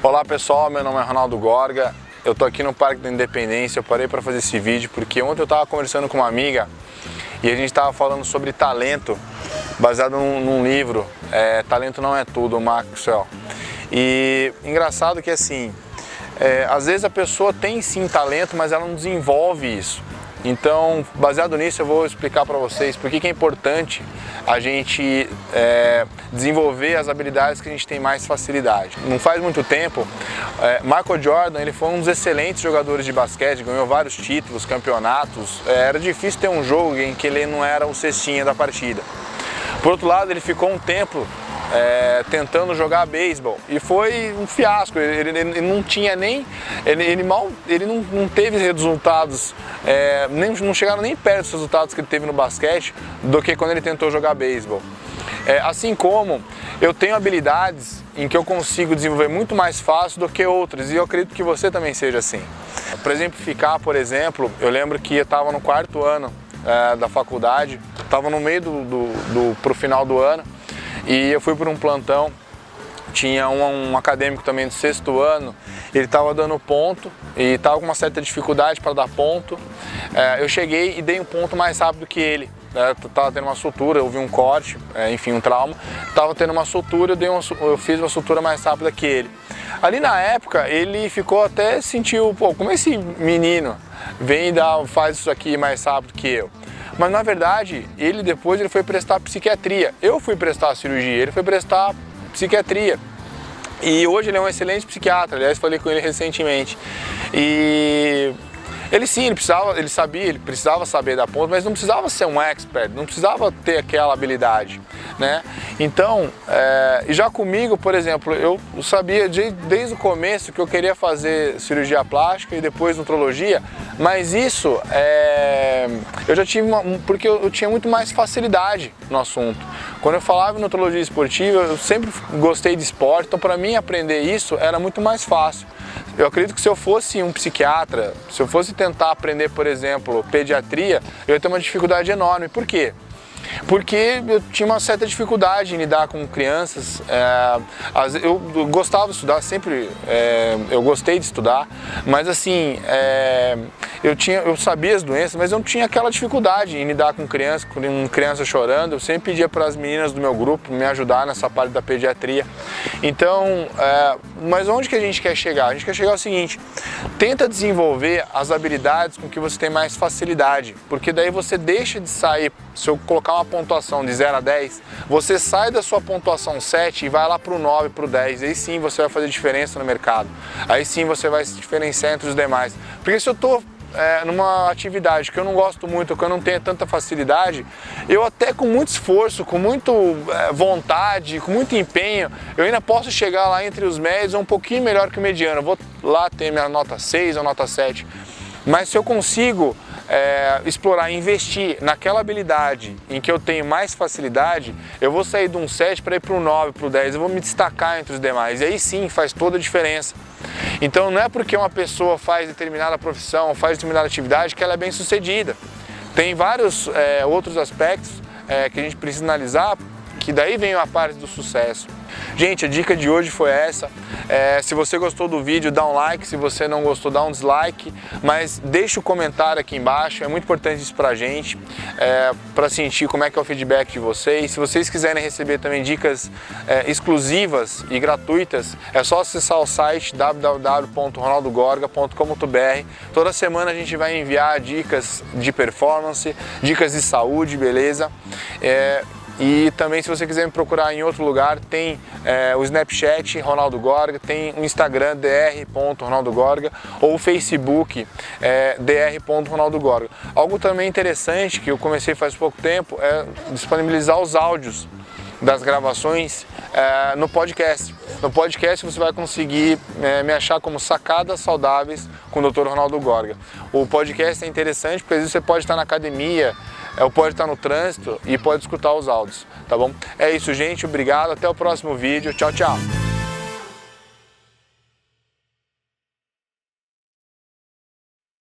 Olá pessoal, meu nome é Ronaldo Gorga, eu tô aqui no Parque da Independência. Eu parei para fazer esse vídeo porque ontem eu estava conversando com uma amiga e a gente estava falando sobre talento, baseado num livro, Talento Não É Tudo, Maxwell. E engraçado que assim, às vezes a pessoa tem sim talento, mas ela não desenvolve isso. Então, baseado nisso, eu vou explicar para vocês por que é importante a gente desenvolver as habilidades que a gente tem mais facilidade. Não faz muito tempo, Michael Jordan ele foi um dos excelentes jogadores de basquete, ganhou vários títulos, campeonatos. Era difícil ter um jogo em que ele não era o cestinha da partida. Por outro lado, ele ficou um tempo tentando jogar beisebol e foi um fiasco. Ele não tinha nem, ele não teve resultados, não chegaram nem perto dos resultados que ele teve no basquete do que quando ele tentou jogar beisebol. Assim como eu tenho habilidades em que eu consigo desenvolver muito mais fácil do que outras, e eu acredito que você também seja assim. Para exemplificar, por exemplo, eu lembro que eu estava no quarto ano da faculdade, estava no meio pro final do ano, e eu fui por um plantão. Tinha um acadêmico também do sexto ano, ele estava dando ponto e estava com uma certa dificuldade para dar ponto. Eu cheguei e dei um ponto mais rápido que ele. Estava tendo uma sutura, houve um corte, enfim, um trauma. Estava tendo uma sutura, eu fiz uma sutura mais rápida que ele. Ali na época, ele ficou até, sentiu, pô, como esse menino vem e faz isso aqui mais rápido que eu. Mas na verdade, depois ele foi prestar psiquiatria. Eu fui prestar cirurgia, ele foi prestar psiquiatria. E hoje ele é um excelente psiquiatra, aliás, falei com ele recentemente. E ele sim, ele precisava saber dar ponto, mas não precisava ser um expert, não precisava ter aquela habilidade, né? Então, já comigo, por exemplo, eu sabia desde o começo que eu queria fazer cirurgia plástica e depois nutrologia, mas isso eu já tive porque eu tinha muito mais facilidade no assunto. Quando eu falava em nutrologia esportiva, eu sempre gostei de esporte, então para mim aprender isso era muito mais fácil. Eu acredito que se eu fosse um psiquiatra, se eu fosse tentar aprender, por exemplo, pediatria, eu ia ter uma dificuldade enorme. Por quê? Porque eu tinha uma certa dificuldade em lidar com crianças. Eu gostava de estudar, sempre eu gostei de estudar, mas assim, eu sabia as doenças, mas eu não tinha aquela dificuldade em lidar com criança chorando. Eu sempre pedia para as meninas do meu grupo me ajudar nessa parte da pediatria. Então, mas onde que a gente quer chegar? A gente quer chegar ao seguinte: tenta desenvolver as habilidades com que você tem mais facilidade, porque daí você deixa de sair. Se eu colocar uma pontuação de 0 a 10, você sai da sua pontuação 7 e vai lá para o 9, para o 10. Aí sim você vai fazer diferença no mercado. Aí sim você vai se diferenciar entre os demais. Porque se eu estou numa atividade que eu não gosto muito, que eu não tenho tanta facilidade, eu até com muito esforço, com muita vontade, com muito empenho, eu ainda posso chegar lá entre os médios um pouquinho melhor que o mediano. Eu vou lá ter minha nota 6 ou nota 7. Mas se eu consigo explorar e investir naquela habilidade em que eu tenho mais facilidade, eu vou sair de um 7 para ir para um 9, para o 10, eu vou me destacar entre os demais, e aí sim faz toda a diferença. Então não é porque uma pessoa faz determinada profissão, faz determinada atividade que ela é bem sucedida. Tem vários outros aspectos que a gente precisa analisar, que daí vem a parte do sucesso. Gente, a dica de hoje foi essa. Se você gostou do vídeo, dá um like. Se você não gostou, dá um dislike. Mas deixa o comentário aqui embaixo. É muito importante isso pra gente, para sentir como é que é o feedback de vocês. Se vocês quiserem receber também dicas exclusivas e gratuitas, é só acessar o site www.ronaldogorga.com.br. Toda semana a gente vai enviar dicas de performance, dicas de saúde, beleza? E também, se você quiser me procurar em outro lugar, tem o Snapchat Ronaldo Gorga, tem o Instagram dr.ronaldogorga ou o Facebook dr.ronaldogorga. Algo também interessante que eu comecei faz pouco tempo é disponibilizar os áudios das gravações no podcast. No podcast você vai conseguir me achar como Sacadas Saudáveis com o Dr. Ronaldo Gorga. O podcast é interessante porque às vezes você pode estar na academia, ou pode estar no trânsito e pode escutar os áudios, tá bom? É isso, gente. Obrigado. Até o próximo vídeo. Tchau, tchau.